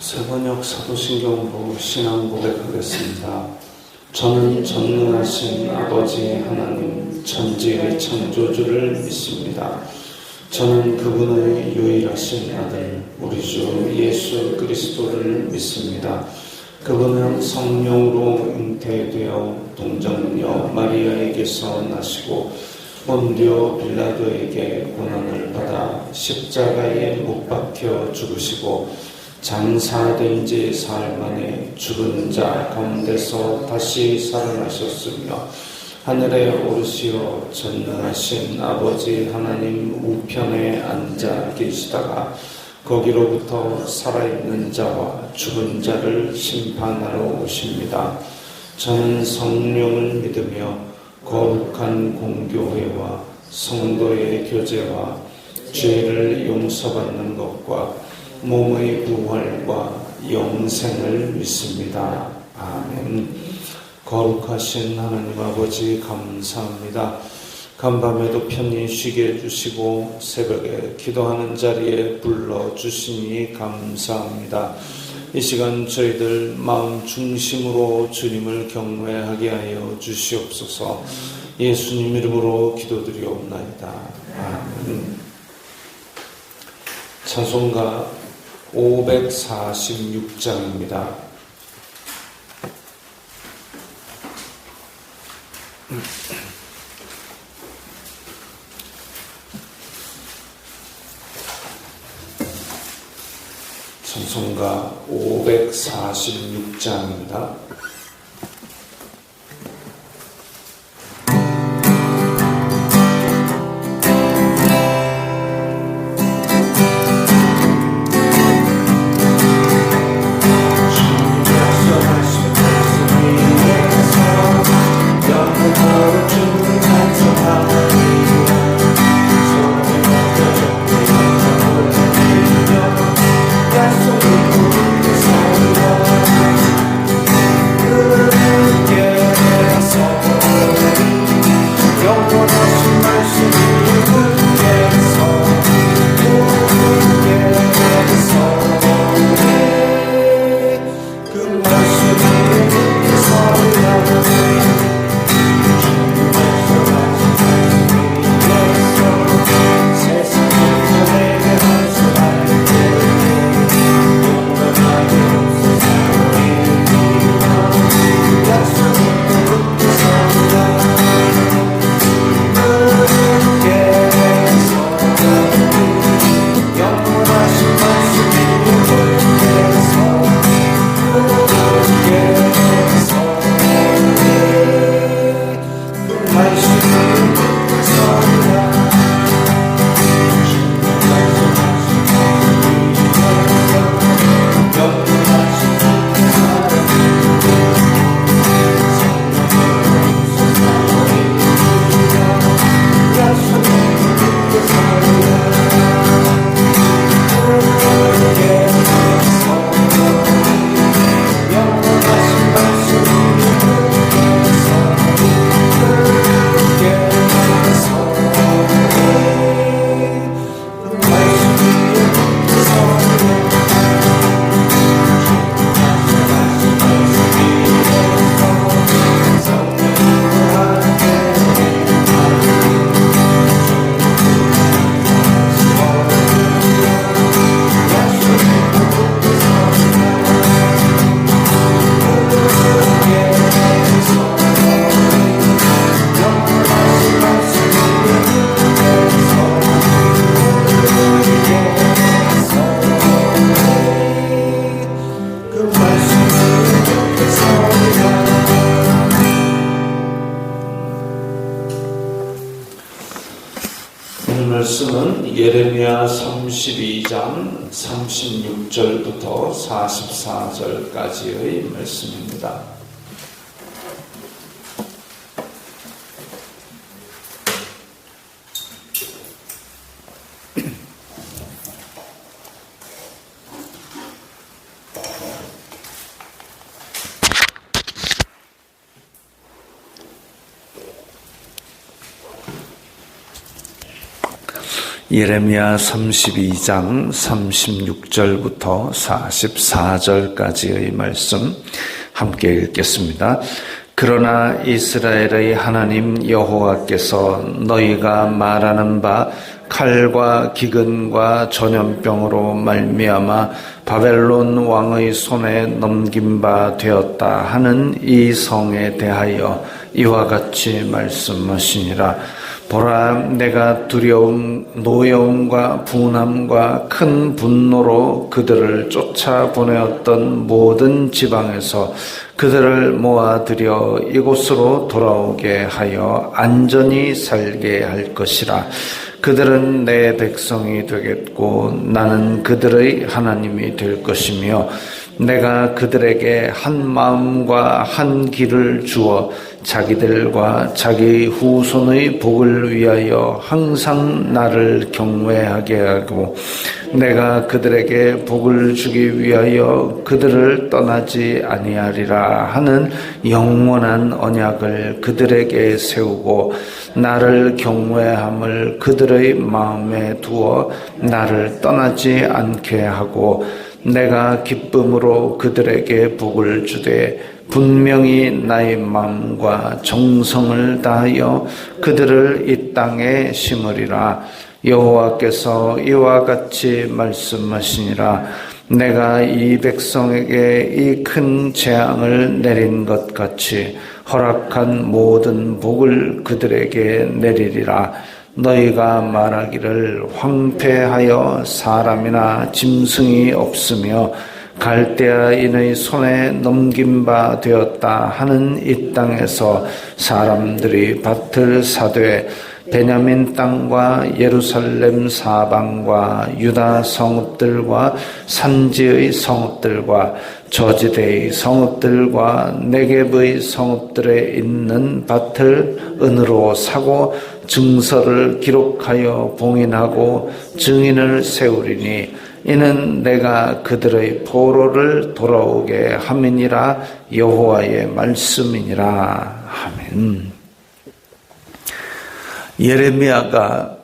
세번역 사도신경으로 신앙 고백하겠습니다. 저는 전능하신 아버지 하나님 천지의 창조주를 믿습니다. 저는 그분의 유일하신 아들 우리 주 예수 그리스도를 믿습니다. 그분은 성령으로 잉태되어 동정녀 마리아에게서 나시고 본디오 빌라도에게 고난을 받아 십자가에 못 박혀 죽으시고 장사된 지 사흘 만에 죽은 자 가운데서 다시 살아나셨으며 하늘에 오르시어 전능하신 아버지 하나님 우편에 앉아 계시다가 거기로부터 살아있는 자와 죽은 자를 심판하러 오십니다. 저는 성령을 믿으며 거룩한 공교회와 성도의 교제와 죄를 용서받는 것과 몸의 부활과 영생을 믿습니다. 아멘. 거룩하신 하나님 아버지 감사합니다. 간밤에도 편히 쉬게 해주시고 새벽에 기도하는 자리에 불러주시니 감사합니다. 이 시간 저희들 마음 중심으로 주님을 경외하게 하여 주시옵소서. 예수님 이름으로 기도드리옵나이다. 아멘. 찬송가 546장입니다. 찬송가 546장입니다. 말씀은 예레미야 32장 36절부터 44절까지의 말씀입니다. 예레미야 32장 36절부터 44절까지의 말씀 함께 읽겠습니다. 그러나 이스라엘의 하나님 여호와께서 너희가 말하는 바 칼과 기근과 전염병으로 말미암아 바벨론 왕의 손에 넘긴 바 되었다 하는 이 성에 대하여 이와 같이 말씀하시니라. 보라, 내가 두려움, 노여움과 분함과 큰 분노로 그들을 쫓아보내었던 모든 지방에서 그들을 모아들여 이곳으로 돌아오게 하여 안전히 살게 할 것이라. 그들은 내 백성이 되겠고 나는 그들의 하나님이 될 것이며 내가 그들에게 한 마음과 한 길을 주어 자기들과 자기 후손의 복을 위하여 항상 나를 경외하게 하고 내가 그들에게 복을 주기 위하여 그들을 떠나지 아니하리라 하는 영원한 언약을 그들에게 세우고 나를 경외함을 그들의 마음에 두어 나를 떠나지 않게 하고 내가 기쁨으로 그들에게 복을 주되 분명히 나의 마음과 정성을 다하여 그들을 이 땅에 심으리라. 여호와께서 이와 같이 말씀하시니라. 내가 이 백성에게 이 큰 재앙을 내린 것 같이 허락한 모든 복을 그들에게 내리리라. 너희가 말하기를 황폐하여 사람이나 짐승이 없으며 갈대아인의 손에 넘긴 바 되었다 하는 이 땅에서 사람들이 밭을 사되 베냐민 땅과 예루살렘 사방과 유다 성읍들과 산지의 성읍들과 저지대의 성읍들과 네겝의 성읍들에 있는 밭을 은으로 사고 증서를 기록하여 봉인하고 증인을 세우리니 이는 내가 그들의 포로를 돌아오게 함이니라. 여호와의 말씀이니라. 아멘. 예레미야가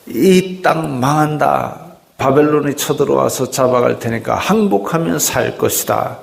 이 땅 망한다, 바벨론이 쳐들어와서 잡아갈 테니까 항복하면 살 것이다,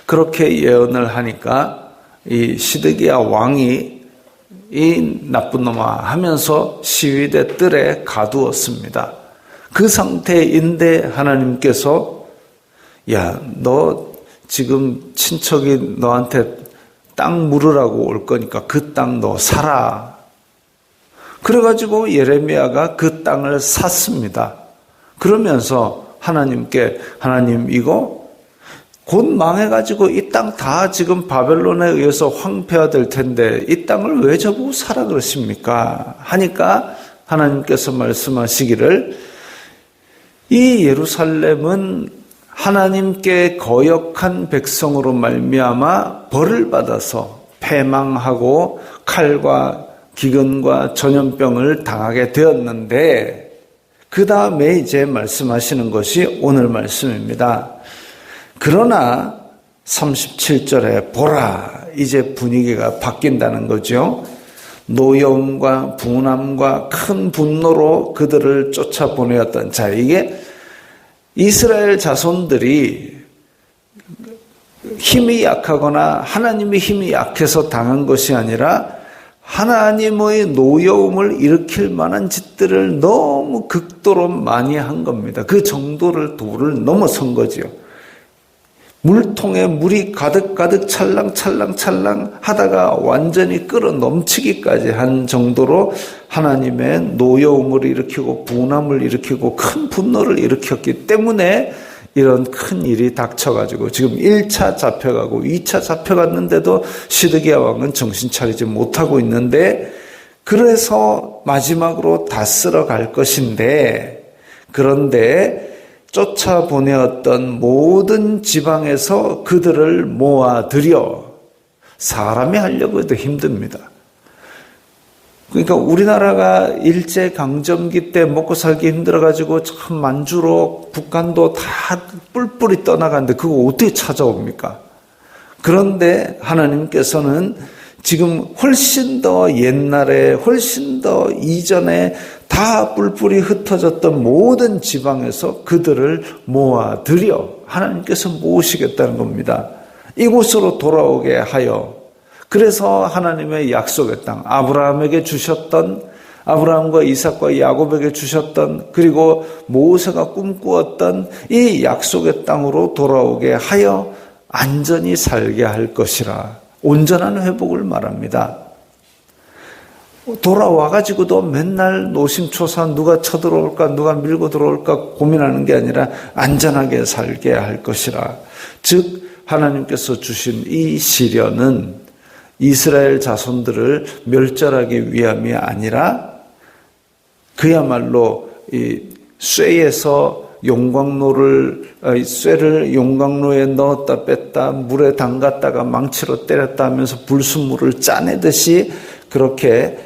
그렇게 예언을 하니까 이 시드기야 왕이 이 나쁜 놈아 하면서 시위대 뜰에 가두었습니다. 그 상태인데 하나님께서 야, 너 지금 친척이 너한테 땅 물으라고 올 거니까 그 땅 너 사라. 그래가지고 예레미야가 그 땅을 샀습니다. 그러면서 하나님께 하나님 이거 곧 망해가지고 이 땅 다 지금 바벨론에 의해서 황폐화될 텐데 이 땅을 왜 저보고 사라 그러십니까? 하니까 하나님께서 말씀하시기를 이 예루살렘은 하나님께 거역한 백성으로 말미암아 벌을 받아서 패망하고 칼과 기근과 전염병을 당하게 되었는데 그 다음에 이제 말씀하시는 것이 오늘 말씀입니다. 그러나 37절에 보라, 이제 분위기가 바뀐다는 거죠. 노여움과 분함과 큰 분노로 그들을 쫓아보내었던, 자, 이게 이스라엘 자손들이 힘이 약하거나 하나님의 힘이 약해서 당한 것이 아니라 하나님의 노여움을 일으킬 만한 짓들을 너무 극도로 많이 한 겁니다. 그 정도를 도를 넘어선 거지요. 물통에 물이 가득가득 찰랑찰랑 하다가 완전히 끌어 넘치기까지 한 정도로 하나님의 노여움을 일으키고 분함을 일으키고 큰 분노를 일으켰기 때문에 이런 큰 일이 닥쳐가지고 지금 1차 잡혀가고 2차 잡혀갔는데도 시드기야 왕은 정신 차리지 못하고 있는데, 그래서 마지막으로 다 쓸어갈 것인데, 그런데 쫓아보내었던 모든 지방에서 그들을 모아들여, 사람이 하려고 해도 힘듭니다. 그러니까 우리나라가 일제강점기 때 먹고 살기 힘들어가지고 참 만주로 북한도 다 뿔뿔이 떠나갔는데 그거 어떻게 찾아옵니까? 그런데 하나님께서는 지금 훨씬 더 옛날에, 훨씬 더 이전에 다 뿔뿔이 흩어졌던 모든 지방에서 그들을 모아들여 하나님께서 모으시겠다는 겁니다. 이곳으로 돌아오게 하여, 그래서 하나님의 약속의 땅, 아브라함에게 주셨던, 아브라함과 이삭과 야곱에게 주셨던, 그리고 모세가 꿈꾸었던 이 약속의 땅으로 돌아오게 하여 안전히 살게 할 것이라. 온전한 회복을 말합니다. 돌아와가지고도 맨날 노심초사 누가 쳐들어올까, 누가 밀고 들어올까 고민하는 게 아니라 안전하게 살게 할 것이라. 즉 하나님께서 주신 이 시련은 이스라엘 자손들을 멸절하기 위함이 아니라 그야말로 이 쇠에서 쇠를 용광로에 넣었다 뺐다 물에 담갔다가 망치로 때렸다 하면서 불순물을 짜내듯이 그렇게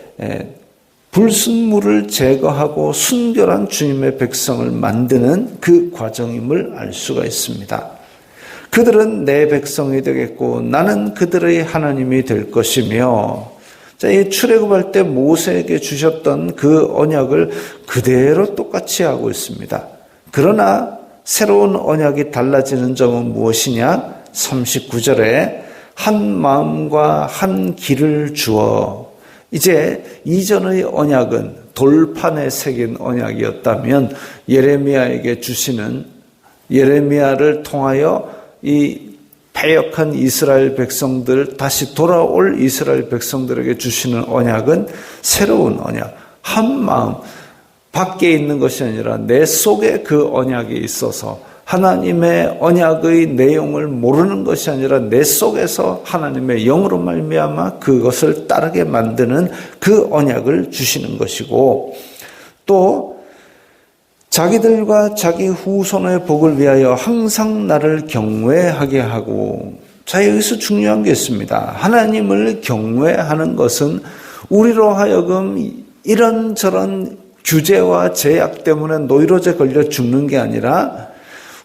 불순물을 제거하고 순결한 주님의 백성을 만드는 그 과정임을 알 수가 있습니다. 그들은 내 백성이 되겠고 나는 그들의 하나님이 될 것이며, 자, 이 출애굽할 때 모세에게 주셨던 그 언약을 그대로 똑같이 하고 있습니다. 그러나 새로운 언약이 달라지는 점은 무엇이냐? 39절에 한 마음과 한 길을 주어. 이제 이전의 언약은 돌판에 새긴 언약이었다면 예레미야에게 주시는, 예레미야를 통하여 이 패역한 이스라엘 백성들, 다시 돌아올 이스라엘 백성들에게 주시는 언약은 새로운 언약, 한 마음, 밖에 있는 것이 아니라 내 속에 그 언약이 있어서 하나님의 언약의 내용을 모르는 것이 아니라 내 속에서 하나님의 영으로 말미암아 그것을 따르게 만드는 그 언약을 주시는 것이고, 또 자기들과 자기 후손의 복을 위하여 항상 나를 경외하게 하고. 자, 여기서 중요한 게 있습니다. 하나님을 경외하는 것은 우리로 하여금 이런저런 규제와 제약 때문에 노이로제 걸려 죽는 게 아니라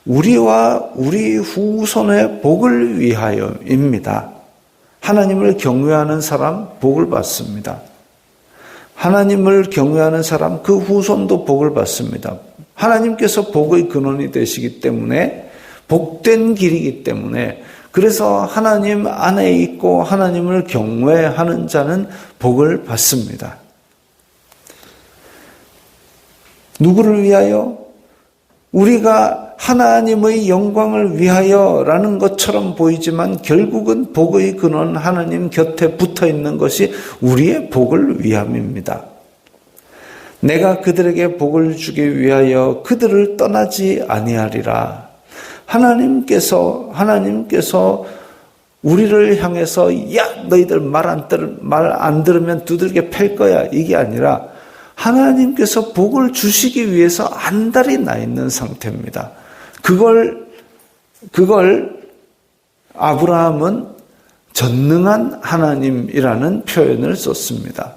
우리와 우리 후손의 복을 위하여입니다. 하나님을 경외하는 사람 복을 받습니다. 하나님을 경외하는 사람 그 후손도 복을 받습니다. 하나님께서 복의 근원이 되시기 때문에, 복된 길이기 때문에, 그래서 하나님 안에 있고 하나님을 경외하는 자는 복을 받습니다. 누구를 위하여? 우리가 하나님의 영광을 위하여라는 것처럼 보이지만 결국은 복의 근원 하나님 곁에 붙어 있는 것이 우리의 복을 위함입니다. 내가 그들에게 복을 주기 위하여 그들을 떠나지 아니하리라. 하나님께서 우리를 향해서 야 너희들 말 안 들으면 두들겨 팰 거야, 이게 아니라 하나님께서 복을 주시기 위해서 안달이 나 있는 상태입니다. 그걸 아브라함은 전능한 하나님이라는 표현을 썼습니다.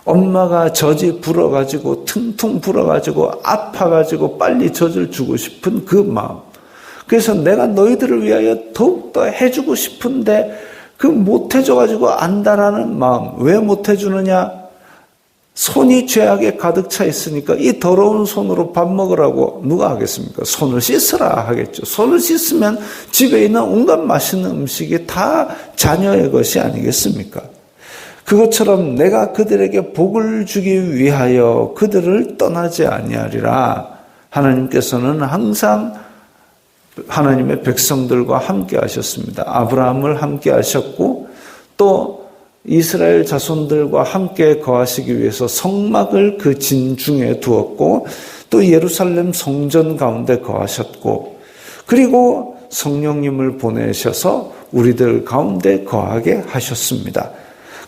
엄마가 젖이 불어가지고 퉁퉁 불어가지고 아파가지고 빨리 젖을 주고 싶은 그 마음. 그래서 내가 너희들을 위하여 더욱더 해주고 싶은데 그 못해줘가지고 안달하는 마음. 왜 못해주느냐? 손이 죄악에 가득 차 있으니까 이 더러운 손으로 밥 먹으라고 누가 하겠습니까? 손을 씻으라 하겠죠. 손을 씻으면 집에 있는 온갖 맛있는 음식이 다 자녀의 것이 아니겠습니까? 그것처럼 내가 그들에게 복을 주기 위하여 그들을 떠나지 아니하리라. 하나님께서는 항상 하나님의 백성들과 함께 하셨습니다. 아브라함을 함께 하셨고 또 이스라엘 자손들과 함께 거하시기 위해서 성막을 그 진중에 두었고 또 예루살렘 성전 가운데 거하셨고 그리고 성령님을 보내셔서 우리들 가운데 거하게 하셨습니다.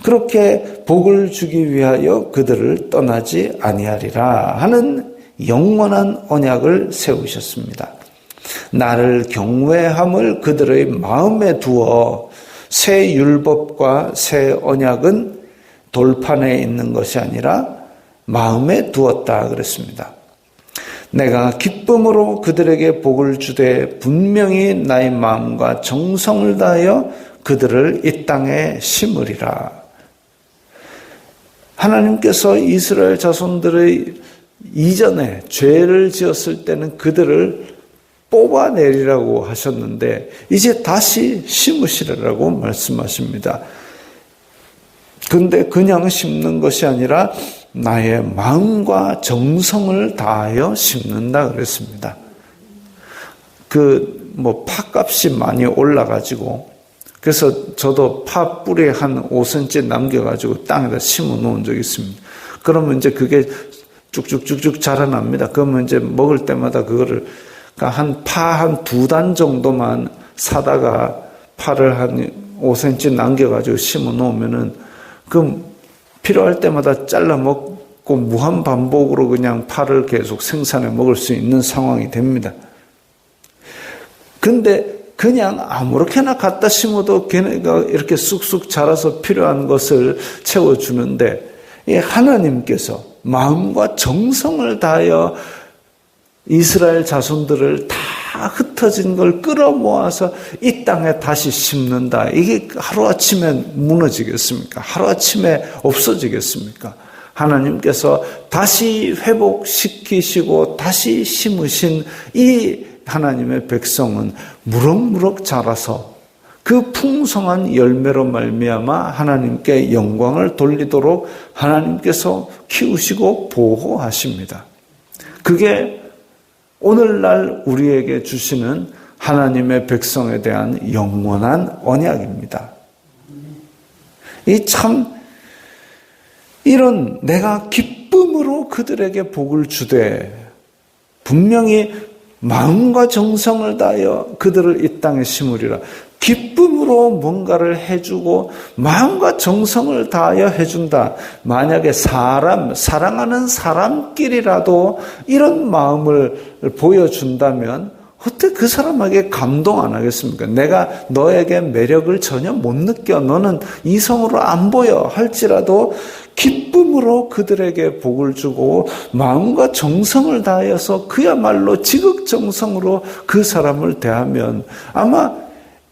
그렇게 복을 주기 위하여 그들을 떠나지 아니하리라 하는 영원한 언약을 세우셨습니다. 나를 경외함을 그들의 마음에 두어 새 율법과 새 언약은 돌판에 있는 것이 아니라 마음에 두었다 그랬습니다. 내가 기쁨으로 그들에게 복을 주되 분명히 나의 마음과 정성을 다하여 그들을 이 땅에 심으리라. 하나님께서 이스라엘 자손들의 이전에 죄를 지었을 때는 그들을 뽑아내리라고 하셨는데 이제 다시 심으시라고 말씀하십니다. 근데 그냥 심는 것이 아니라 나의 마음과 정성을 다하여 심는다 그랬습니다. 팥값이 많이 올라가지고, 그래서 저도 파 뿌리 한 5cm 남겨가지고 땅에다 심어 놓은 적이 있습니다. 그러면 이제 그게 쭉쭉쭉쭉 자라납니다. 그러면 이제 먹을 때마다 그거를, 한 파 한 2단 정도만 사다가 파를 한 5cm 남겨가지고 심어 놓으면은, 그럼 필요할 때마다 잘라 먹고 무한 반복으로 그냥 파를 계속 생산해 먹을 수 있는 상황이 됩니다. 근데 그냥 아무렇게나 갖다 심어도 걔네가 이렇게 쑥쑥 자라서 필요한 것을 채워주는데, 하나님께서 마음과 정성을 다하여 이스라엘 자손들을 다 흩어진 걸 끌어모아서 이 땅에 다시 심는다. 이게 하루아침에 무너지겠습니까? 하루아침에 없어지겠습니까? 하나님께서 다시 회복시키시고 다시 심으신 이 하나님의 백성은 무럭무럭 자라서 그 풍성한 열매로 말미암아 하나님께 영광을 돌리도록 하나님께서 키우시고 보호하십니다. 그게 오늘날 우리에게 주시는 하나님의 백성에 대한 영원한 언약입니다. 이런 내가 기쁨으로 그들에게 복을 주되 분명히 마음과 정성을 다하여 그들을 이 땅에 심으리라. 기쁨으로 뭔가를 해주고 마음과 정성을 다하여 해준다. 만약에 사랑하는 사람끼리라도 이런 마음을 보여준다면 어떻게 그 사람에게 감동 안 하겠습니까? 내가 너에게 매력을 전혀 못 느껴, 너는 이성으로 안 보여 할지라도 기쁨으로 그들에게 복을 주고 마음과 정성을 다하여서 그야말로 지극정성으로 그 사람을 대하면 아마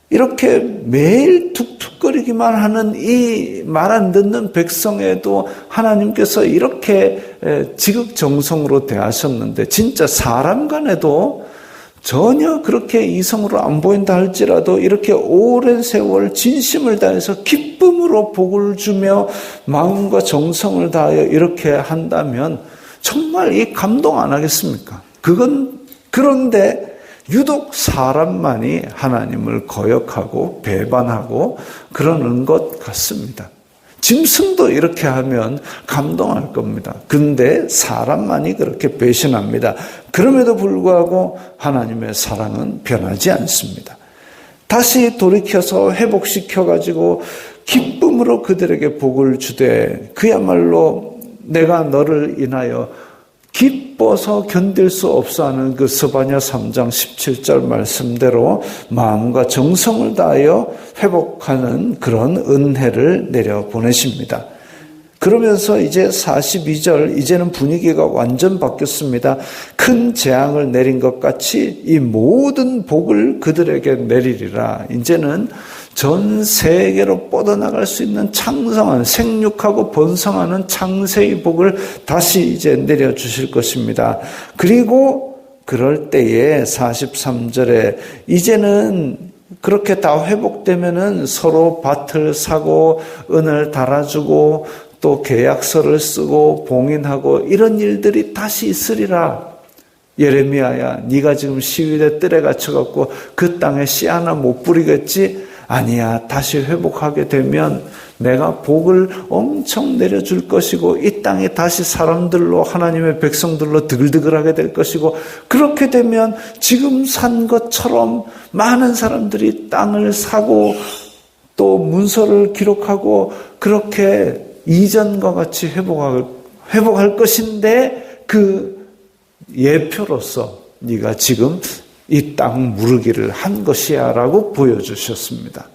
이렇게 매일 툭툭거리기만 하는 이 말 안 듣는 백성에도 하나님께서 이렇게 지극정성으로 대하셨는데, 진짜 사람 간에도 전혀 그렇게 이성으로 안 보인다 할지라도 이렇게 오랜 세월 진심을 다해서 기쁨으로 복을 주며 마음과 정성을 다하여 이렇게 한다면 정말 이 감동 안 하겠습니까? 그런데 유독 사람만이 하나님을 거역하고 배반하고 그러는 것 같습니다. 짐승도 이렇게 하면 감동할 겁니다. 근데 사람만이 그렇게 배신합니다. 그럼에도 불구하고 하나님의 사랑은 변하지 않습니다. 다시 돌이켜서 회복시켜가지고 기쁨으로 그들에게 복을 주되 그야말로 내가 너를 인하여 기뻐서 견딜 수 없어 하는 그 스바냐 3장 17절 말씀대로 마음과 정성을 다하여 회복하는 그런 은혜를 내려 보내십니다. 그러면서 이제 42절, 이제는 분위기가 완전 바뀌었습니다. 큰 재앙을 내린 것 같이 이 모든 복을 그들에게 내리리라. 이제는 전 세계로 뻗어나갈 수 있는 창성한, 생육하고 번성하는 창세의 복을 다시 이제 내려주실 것입니다. 그리고 그럴 때에 43절에 이제는 그렇게 다 회복되면은 서로 밭을 사고 은을 달아주고 또 계약서를 쓰고 봉인하고 이런 일들이 다시 있으리라. 예레미야야, 네가 지금 시위대 뜰에 갇혀갖고 그 땅에 씨 하나 못 뿌리겠지? 아니야, 다시 회복하게 되면 내가 복을 엄청 내려줄 것이고 이 땅에 다시 사람들로, 하나님의 백성들로 드글드글하게 될 것이고, 그렇게 되면 지금 산 것처럼 많은 사람들이 땅을 사고 또 문서를 기록하고 그렇게 이전과 같이 회복할 것인데, 그 예표로서 네가 지금 이 땅 무르기를 한 것이야 라고 보여주셨습니다.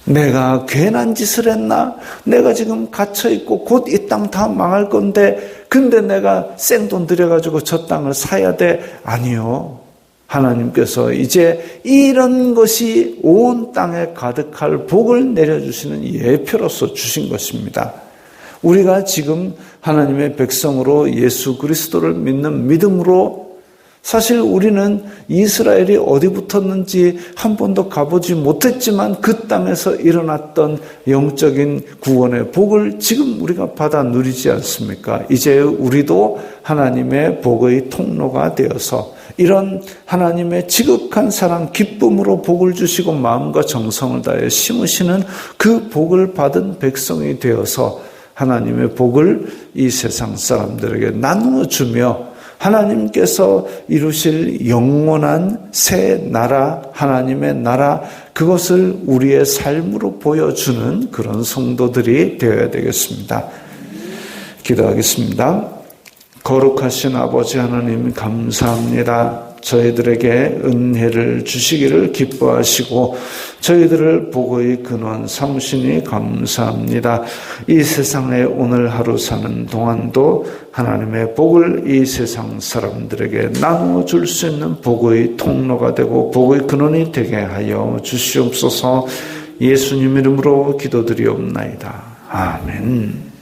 내가 괜한 짓을 했나? 내가 지금 갇혀있고 곧 이 땅 다 망할 건데 근데 내가 생돈 들여가지고 저 땅을 사야 돼? 아니요. 하나님께서 이제 이런 것이 온 땅에 가득할 복을 내려주시는 예표로서 주신 것입니다. 우리가 지금 하나님의 백성으로 예수 그리스도를 믿는 믿음으로 사실 우리는 이스라엘이 어디 붙었는지 한 번도 가보지 못했지만 그 땅에서 일어났던 영적인 구원의 복을 지금 우리가 받아 누리지 않습니까? 이제 우리도 하나님의 복의 통로가 되어서 이런 하나님의 지극한 사랑, 기쁨으로 복을 주시고 마음과 정성을 다해 심으시는 그 복을 받은 백성이 되어서 하나님의 복을 이 세상 사람들에게 나누어 주며 하나님께서 이루실 영원한 새 나라, 하나님의 나라, 그것을 우리의 삶으로 보여주는 그런 성도들이 되어야 되겠습니다. 기도하겠습니다. 거룩하신 아버지 하나님 감사합니다. 저희들에게 은혜를 주시기를 기뻐하시고 저희들을 복의 근원 삼으시니 감사합니다. 이 세상에 오늘 하루 사는 동안도 하나님의 복을 이 세상 사람들에게 나누어 줄 수 있는 복의 통로가 되고 복의 근원이 되게 하여 주시옵소서. 예수님 이름으로 기도드리옵나이다. 아멘.